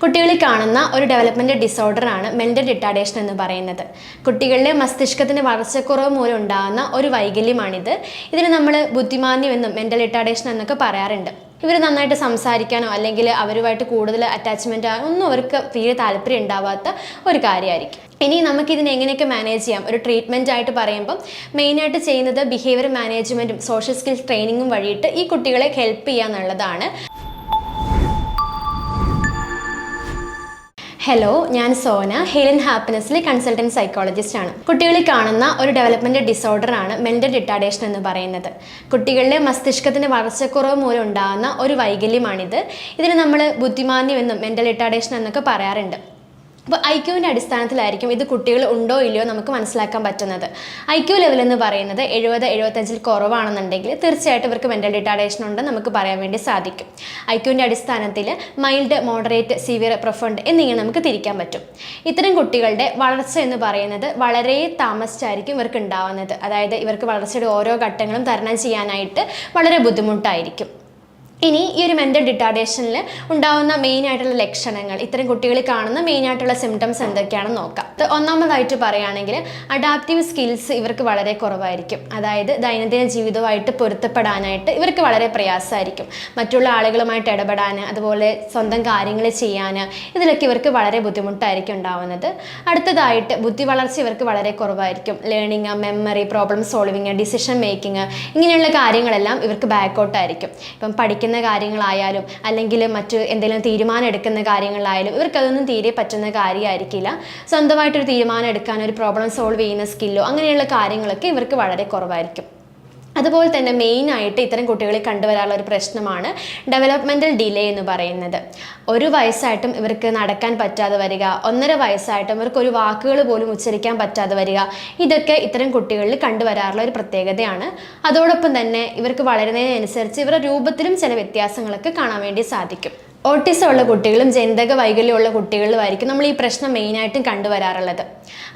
കുട്ടികളിൽ കാണുന്ന ഒരു ഡെവലപ്മെൻറ്റ് ഡിസോർഡറാണ് മെൻ്റൽ റിട്ടാർഡേഷൻ എന്ന് പറയുന്നത്. കുട്ടികളിലെ മസ്തിഷ്കത്തിന് വളർച്ചക്കുറവ് മൂലം ഉണ്ടാകുന്ന ഒരു വൈകല്യമാണിത്. ഇതിന് നമ്മൾ ബുദ്ധിമാന്ദ്യമെന്നും മെൻ്റൽ റിട്ടാർഡേഷൻ എന്നൊക്കെ പറയാറുണ്ട്. ഇവർ നന്നായിട്ട് സംസാരിക്കാനോ അല്ലെങ്കിൽ അവരുമായിട്ട് കൂടുതൽ അറ്റാച്ച്മെൻറ്റ് ഒന്നും അവർക്ക് തീരെ താല്പര്യം ഉണ്ടാവാത്ത ഒരു കാര്യമായിരിക്കും. ഇനി നമുക്കിതിനെ എങ്ങനെയൊക്കെ മാനേജ് ചെയ്യാം? ഒരു ട്രീറ്റ്മെൻറ്റ് ആയിട്ട് പറയുമ്പം മെയിനായിട്ട് ചെയ്യുന്നത് ബിഹേവിയർ മാനേജ്മെൻറ്റും സോഷ്യൽ സ്കിൽസ് ട്രെയിനിങ്ങും വഴിയിട്ട് ഈ കുട്ടികളെ ഹെൽപ്പ് ചെയ്യുക എന്നുള്ളതാണ്. ഹലോ, ഞാൻ സോന, ഹെലൻ ഹാപ്പിനെസ്സിലെ കൺസൾട്ടൻറ്റ് സൈക്കോളജിസ്റ്റ് ആണ്. കുട്ടികളിൽ കാണുന്ന ഒരു ഡെവലപ്മെൻറ്റ് ഡിസോർഡറാണ് മെൻ്റൽ റിട്ടാർഡേഷൻ എന്ന് പറയുന്നത്. കുട്ടികളിലെ മസ്തിഷ്കത്തിന് വളർച്ചക്കുറവ് മൂലം ഉണ്ടാകുന്ന ഒരു വൈകല്യമാണിത്. ഇതിന് നമ്മൾ ബുദ്ധിമാന്ദ്യമെന്നും മെൻ്റൽ റിട്ടാർഡേഷൻ എന്നൊക്കെ പറയാറുണ്ട്. അപ്പോൾ ഐക്യുവിൻ്റെ അടിസ്ഥാനത്തിലായിരിക്കും ഇത് കുട്ടികൾ ഉണ്ടോ ഇല്ലയോ നമുക്ക് മനസ്സിലാക്കാൻ പറ്റുന്നത്. ഐക്യു ലെവൽ എന്ന് പറയുന്നത് 70-75 കുറവാണെന്നുണ്ടെങ്കിൽ തീർച്ചയായിട്ടും ഇവർക്ക് മെൻ്റൽ റിട്ടാർഡേഷൻ ഉണ്ടെന്ന് നമുക്ക് പറയാൻ വേണ്ടി സാധിക്കും. ഐക്യുവിൻ്റെ അടിസ്ഥാനത്തിൽ മൈൽഡ്, മോഡറേറ്റ്, സിവിയർ, പ്രൊഫൗണ്ട് എന്നിങ്ങനെ നമുക്ക് തിരിക്കാൻ പറ്റും. ഇത്തരം കുട്ടികളുടെ വളർച്ച എന്ന് പറയുന്നത് വളരെ താമസിച്ചായിരിക്കും ഇവർക്ക് ഉണ്ടാവുന്നത്. അതായത് ഇവർക്ക് വളർച്ചയുടെ ഓരോ ഘട്ടങ്ങളും തരണം ചെയ്യാനായിട്ട് വളരെ ബുദ്ധിമുട്ടായിരിക്കും. ഇനി ഈ ഒരു മെൻ്റൽ റിട്ടാർഡേഷനിൽ ഉണ്ടാകുന്ന മെയിനായിട്ടുള്ള ലക്ഷണങ്ങൾ, ഇത്തരം കുട്ടികളിൽ കാണുന്ന മെയിനായിട്ടുള്ള സിംറ്റംസ് എന്തൊക്കെയാണെന്ന് നോക്കാം. ഒന്നാമതായിട്ട് പറയുകയാണെങ്കിൽ അഡാപ്റ്റീവ് സ്കിൽസ് ഇവർക്ക് വളരെ കുറവായിരിക്കും. അതായത് ദൈനംദിന ജീവിതവുമായിട്ട് പൊരുത്തപ്പെടാനായിട്ട് ഇവർക്ക് വളരെ പ്രയാസമായിരിക്കും. മറ്റുള്ള ആളുകളുമായിട്ട് ഇടപെടാൻ, അതുപോലെ സ്വന്തം കാര്യങ്ങൾ ചെയ്യാൻ, ഇതിലൊക്കെ ഇവർക്ക് വളരെ ബുദ്ധിമുട്ടായിരിക്കും ഉണ്ടാവുന്നത്. അടുത്തതായിട്ട് ബുദ്ധി വളർച്ച ഇവർക്ക് വളരെ കുറവായിരിക്കും. Learning, memory, problem solving, decision making ഇങ്ങനെയുള്ള കാര്യങ്ങളെല്ലാം ഇവർക്ക് ബാക്കൗട്ടായിരിക്കും. ഇപ്പം പഠിക്കുന്ന കാര്യങ്ങളായാലും അല്ലെങ്കിൽ മറ്റ് എന്തെങ്കിലും തീരുമാനം എടുക്കുന്ന കാര്യങ്ങളായാലും ഇവർക്കതൊന്നും തീരെ പറ്റുന്ന കാര്യമായിരിക്കില്ല. സ്വന്തമായിട്ടൊരു തീരുമാനം എടുക്കാൻ, ഒരു പ്രോബ്ലം സോൾവ് ചെയ്യുന്ന സ്കില്ലോ അങ്ങനെയുള്ള കാര്യങ്ങളൊക്കെ ഇവർക്ക് വളരെ കുറവായിരിക്കും. അതുപോലെ തന്നെ മെയിനായിട്ട് ഇത്തരം കുട്ടികളിൽ കണ്ടുവരാനുള്ള ഒരു പ്രശ്നമാണ് ഡെവലപ്മെൻറ്റൽ ഡിലേ എന്ന് പറയുന്നത്. 1 വയസ്സായിട്ടും ഇവർക്ക് നടക്കാൻ പറ്റാതെ വരിക, 1.5 വയസ്സായിട്ടും ഇവർക്ക് ഒരു വാക്കുകൾ പോലും ഉച്ചരിക്കാൻ പറ്റാതെ വരിക, ഇതൊക്കെ ഇത്തരം കുട്ടികളിൽ കണ്ടുവരാറുള്ള ഒരു പ്രത്യേകതയാണ്. അതോടൊപ്പം തന്നെ ഇവർക്ക് വളരുന്നതിനനുസരിച്ച് ഇവരുടെ രൂപത്തിലും ചില വ്യത്യാസങ്ങളൊക്കെ കാണാൻ വേണ്ടി സാധിക്കും. ഓട്ടിസം ഉള്ള കുട്ടികളും ജനിതക വൈകല്യമുള്ള കുട്ടികളിലുമായിരിക്കും നമ്മൾ ഈ പ്രശ്നം മെയിനായിട്ടും കണ്ടുവരാറുള്ളത്.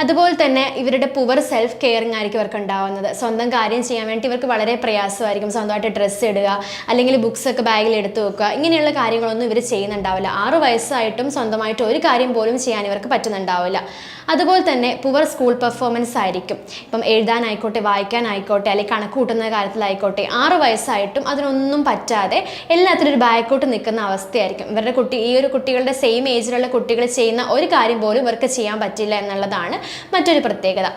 അതുപോലെ തന്നെ ഇവരുടെ പുവർ സെൽഫ് കെയറിങ് ആയിരിക്കും ഇവർക്ക് ഉണ്ടാവുന്നത്. സ്വന്തം കാര്യം ചെയ്യാൻ വേണ്ടി ഇവർക്ക് വളരെ പ്രയാസമായിരിക്കും. സ്വന്തമായിട്ട് ഡ്രസ്സ് ഇടുക, അല്ലെങ്കിൽ ബുക്സൊക്കെ ബാഗിൽ എടുത്തു വെക്കുക, ഇങ്ങനെയുള്ള കാര്യങ്ങളൊന്നും ഇവർ ചെയ്യുന്നുണ്ടാവില്ല. 6 വയസ്സായിട്ടും സ്വന്തമായിട്ട് ഒരു കാര്യം പോലും ചെയ്യാൻ ഇവർക്ക് പറ്റുന്നുണ്ടാവില്ല. അതുപോലെ തന്നെ പുവർ സ്കൂൾ പെർഫോമൻസ് ആയിരിക്കും. ഇപ്പം എഴുതാനായിക്കോട്ടെ, വായിക്കാനായിക്കോട്ടെ, അല്ലെങ്കിൽ കണക്ക് കൂട്ടുന്ന കാര്യത്തിലായിക്കോട്ടെ 6 വയസ്സായിട്ടും അതിനൊന്നും പറ്റാതെ എല്ലാത്തിനും ഒരു ബാക്കോട്ട് നിൽക്കുന്ന അവസ്ഥയായിരിക്കും. ഇവരുടെ ഈ ഒരു കുട്ടികളുടെ സെയിം ഏജിലുള്ള കുട്ടികൾ ചെയ്യുന്ന ഒരു കാര്യം പോലും ഇവർക്ക് ചെയ്യാൻ പറ്റില്ല എന്നുള്ളതാണ് മറ്റൊരു പ്രത്യേകത.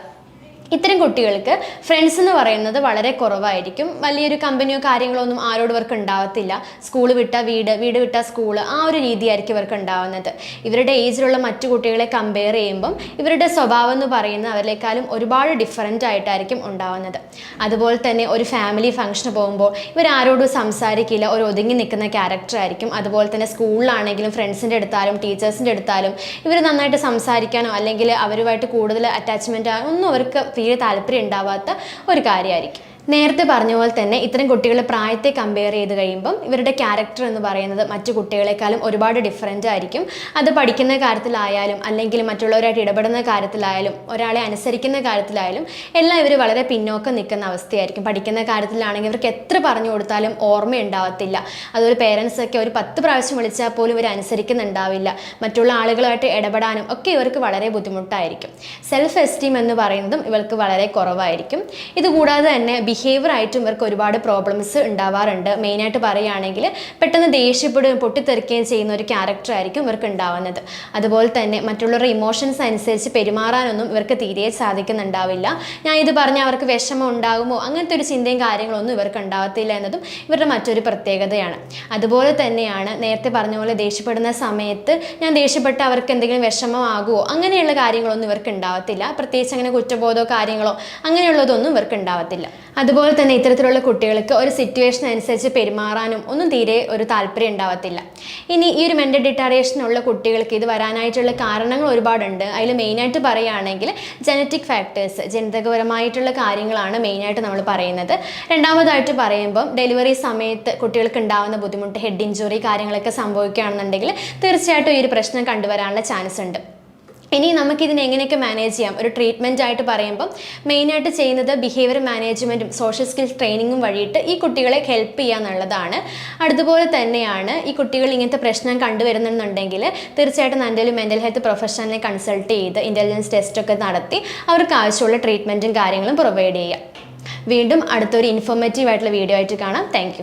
ഇത്തരം കുട്ടികൾക്ക് ഫ്രണ്ട്സ് എന്ന് പറയുന്നത് വളരെ കുറവായിരിക്കും. വലിയൊരു കമ്പനിയോ കാര്യങ്ങളോ ഒന്നും ആരോട് ഇവർക്ക് ഉണ്ടാവത്തില്ല. സ്കൂൾ വിട്ട വീട്, വീട് വിട്ട സ്കൂൾ, ആ ഒരു രീതിയായിരിക്കും ഇവർക്ക് ഉണ്ടാവുന്നത്. ഇവരുടെ ഏജിലുള്ള മറ്റു കുട്ടികളെ കമ്പയർ ചെയ്യുമ്പം ഇവരുടെ സ്വഭാവം എന്ന് പറയുന്നത് അവരിലേക്കാളും ഒരുപാട് ഡിഫറൻ്റ് ആയിട്ടായിരിക്കും ഉണ്ടാവുന്നത്. അതുപോലെ തന്നെ ഒരു ഫാമിലി ഫംഗ്ഷന് പോകുമ്പോൾ ഇവരാരോടും സംസാരിക്കില്ല, ഒരു ഒതുങ്ങി നിൽക്കുന്ന ക്യാരക്ടർ ആയിരിക്കും. അതുപോലെ തന്നെ സ്കൂളിലാണെങ്കിലും ഫ്രണ്ട്സിൻ്റെ അടുത്താലും ടീച്ചേഴ്സിൻ്റെ അടുത്താലും ഇവർ നന്നായിട്ട് സംസാരിക്കാനോ അല്ലെങ്കിൽ അവരുമായിട്ട് കൂടുതൽ അറ്റാച്ച്മെൻറ്റ് ഒന്നും അവർക്ക് തീരെ താല്പര്യം ഉണ്ടാവാത്ത ഒരു കാര്യമായിരിക്കും. നേരത്തെ പറഞ്ഞ പോലെ തന്നെ ഇത്തരം കുട്ടികളുടെ പ്രായത്തെ കമ്പയർ ചെയ്ത് കഴിയുമ്പം ഇവരുടെ ക്യാരക്ടർ എന്ന് പറയുന്നത് മറ്റു കുട്ടികളെക്കാളും ഒരുപാട് ഡിഫറൻ്റ് ആയിരിക്കും. അത് പഠിക്കുന്ന കാര്യത്തിലായാലും അല്ലെങ്കിൽ മറ്റുള്ളവരായിട്ട് ഇടപെടുന്ന കാര്യത്തിലായാലും ഒരാളെ അനുസരിക്കുന്ന കാര്യത്തിലായാലും എല്ലാം ഇവർ വളരെ പിന്നോക്കം നിൽക്കുന്ന അവസ്ഥയായിരിക്കും. പഠിക്കുന്ന കാര്യത്തിലാണെങ്കിൽ ഇവർക്ക് എത്ര പറഞ്ഞു കൊടുത്താലും ഓർമ്മയുണ്ടാവത്തില്ല. അതൊരു പേരൻസൊക്കെ ഒരു 10 പ്രാവശ്യം വിളിച്ചാൽ പോലും ഇവർ അനുസരിക്കുന്നുണ്ടാവില്ല. മറ്റുള്ള ആളുകളായിട്ട് ഇടപെടാനും ഒക്കെ ഇവർക്ക് വളരെ ബുദ്ധിമുട്ടായിരിക്കും. സെൽഫ് എസ്റ്റീം എന്ന് പറയുന്നതും ഇവർക്ക് വളരെ കുറവായിരിക്കും. ഇതുകൂടാതെ തന്നെ ബിഹേവിയർ ആയിട്ടും ഇവർക്ക് ഒരുപാട് പ്രോബ്ലംസ് ഉണ്ടാവാറുണ്ട്. മെയിനായിട്ട് പറയുകയാണെങ്കിൽ പെട്ടെന്ന് ദേഷ്യപ്പെടുകയും പൊട്ടിത്തെറിക്കുകയും ചെയ്യുന്ന ഒരു ക്യാരക്ടർ ആയിരിക്കും ഇവർക്ക് ഉണ്ടാവുന്നത്. അതുപോലെ തന്നെ മറ്റുള്ളവരുടെ ഇമോഷൻസ് അനുസരിച്ച് പെരുമാറാനൊന്നും ഇവർക്ക് തീരെ സാധിക്കുന്നുണ്ടാവില്ല. ഞാൻ ഇത് പറഞ്ഞാൽ അവർക്ക് വിഷമം ഉണ്ടാകുമോ അങ്ങനത്തെ ഒരു ചിന്തയും കാര്യങ്ങളൊന്നും ഇവർക്ക് ഉണ്ടാവത്തില്ല എന്നതും ഇവരുടെ മറ്റൊരു പ്രത്യേകതയാണ്. അതുപോലെ തന്നെയാണ് നേരത്തെ പറഞ്ഞ പോലെ ദേഷ്യപ്പെടുന്ന സമയത്ത് ഞാൻ ദേഷ്യപ്പെട്ട അവർക്ക് എന്തെങ്കിലും വിഷമമാകുമോ അങ്ങനെയുള്ള കാര്യങ്ങളൊന്നും ഇവർക്ക് ഉണ്ടാവത്തില്ല. പ്രത്യേകിച്ച് അങ്ങനെ കുറ്റബോധമോ കാര്യങ്ങളോ അങ്ങനെയുള്ളതൊന്നും ഇവർക്ക് ഉണ്ടാവത്തില്ല. അതുപോലെ തന്നെ ഇത്തരത്തിലുള്ള കുട്ടികൾക്ക് ഒരു സിറ്റുവേഷൻ അനുസരിച്ച് പെരുമാറാനും ഒന്നും തീരെ ഒരു താല്പര്യം ഉണ്ടാവത്തില്ല. ഇനി ഈ ഒരു മെൻ്റൽ റിട്ടാർഡേഷനുള്ള കുട്ടികൾക്ക് ഇത് വരാനായിട്ടുള്ള കാരണങ്ങൾ ഒരുപാടുണ്ട്. അതിൽ മെയിനായിട്ട് പറയുകയാണെങ്കിൽ ജനറ്റിക് ഫാക്ടേഴ്സ്, ജനിതകപരമായിട്ടുള്ള കാര്യങ്ങളാണ് മെയിനായിട്ട് നമ്മൾ പറയുന്നത്. രണ്ടാമതായിട്ട് പറയുമ്പം ഡെലിവറി സമയത്ത് കുട്ടികൾക്ക് ഉണ്ടാകുന്ന ബുദ്ധിമുട്ട്, ഹെഡ് ഇഞ്ചുറി കാര്യങ്ങളൊക്കെ സംഭവിക്കുകയാണെന്നുണ്ടെങ്കിൽ തീർച്ചയായിട്ടും ഈ ഒരു പ്രശ്നം കണ്ടുവരാനുള്ള ചാൻസ് ഉണ്ട്. ഇനി നമുക്കിതിനെ എങ്ങനെയൊക്കെ മാനേജ് ചെയ്യാം? ഒരു ട്രീറ്റ്മെൻറ്റ് ആയിട്ട് പറയുമ്പം മെയിനായിട്ട് ചെയ്യുന്നത് ബിഹേവിയർ മാനേജ്മെൻറ്റും സോഷ്യൽ സ്കിൽസ് ട്രെയിനിങ്ങും വഴിയിട്ട് ഈ കുട്ടികളെ ഹെൽപ്പ് ചെയ്യുക എന്നുള്ളതാണ്. അതുപോലെ തന്നെയാണ് ഈ കുട്ടികൾ ഇങ്ങനത്തെ പ്രശ്നം കണ്ടുവരുന്നുണ്ടെങ്കിൽ തീർച്ചയായിട്ടും നല്ലൊരു മെൻ്റൽ ഹെൽത്ത് പ്രൊഫഷണലിനെ കൺസൾട്ട് ചെയ്ത് ഇൻ്റലിജൻസ് ടെസ്റ്റൊക്കെ നടത്തി അവർക്ക് ആവശ്യമുള്ള ട്രീറ്റ്മെൻറ്റും കാര്യങ്ങളും പ്രൊവൈഡ് ചെയ്യുക. വീണ്ടും അടുത്തൊരു ഇൻഫോർമേറ്റീവ് ആയിട്ടുള്ള വീഡിയോ ആയിട്ട് കാണാം. താങ്ക്